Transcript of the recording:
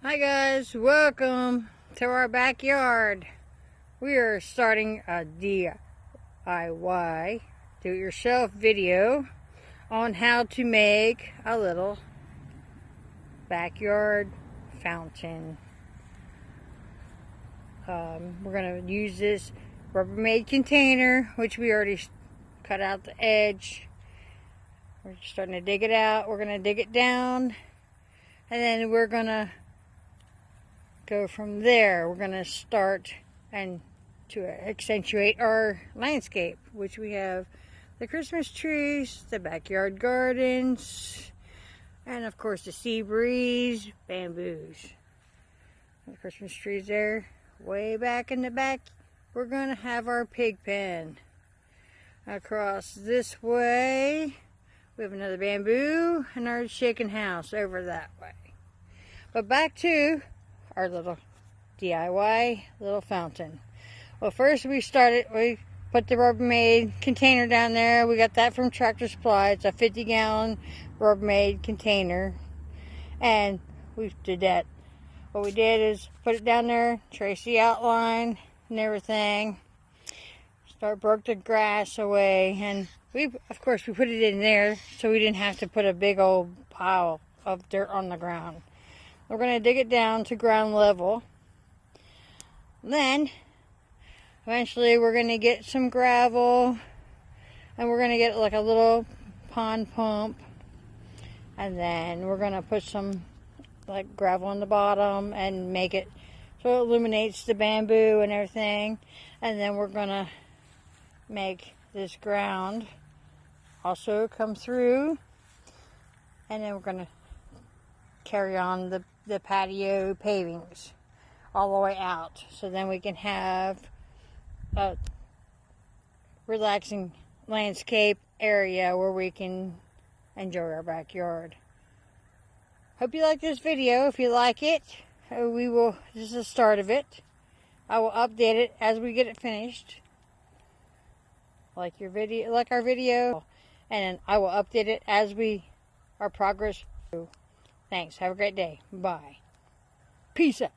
Hi guys, welcome to our backyard. We are starting a DIY, do-it-yourself video on how to make a little backyard fountain. We're going to use this Rubbermaid container, which we already cut out the edge. We're starting to dig it out. We're going to dig it down, and then we're going to go from there. We're going to start and to accentuate our landscape, which we have the Christmas trees, the backyard gardens, and of course the sea breeze, bamboos. The Christmas trees there. Way back in the back, we're going to have our pig pen. Across this way, we have another bamboo and our chicken house over that way. But back to our little DIY little fountain. Well, first we put the Rubbermaid container down there. We got that from Tractor Supply. It's a 50-gallon Rubbermaid container. And we did that. What we did is put it down there, trace the outline and everything. Broke the grass away, and of course we put it in there so we didn't have to put a big old pile of dirt on the ground. We're going to dig it down to ground level. Then, eventually we're going to get some gravel, and we're going to get like a little pond pump. And then we're going to put some like gravel on the bottom and make it so it illuminates the bamboo and everything. And then we're going to make this ground also come through. And then we're going to carry on the patio pavings all the way out, so then we can have a relaxing landscape area where we can enjoy our backyard. Hope you like this video. If you like it, this is the start of it. I will update it as we get it finished, like our video, and I will update it as our progress. Thanks. Have a great day. Bye. Peace out.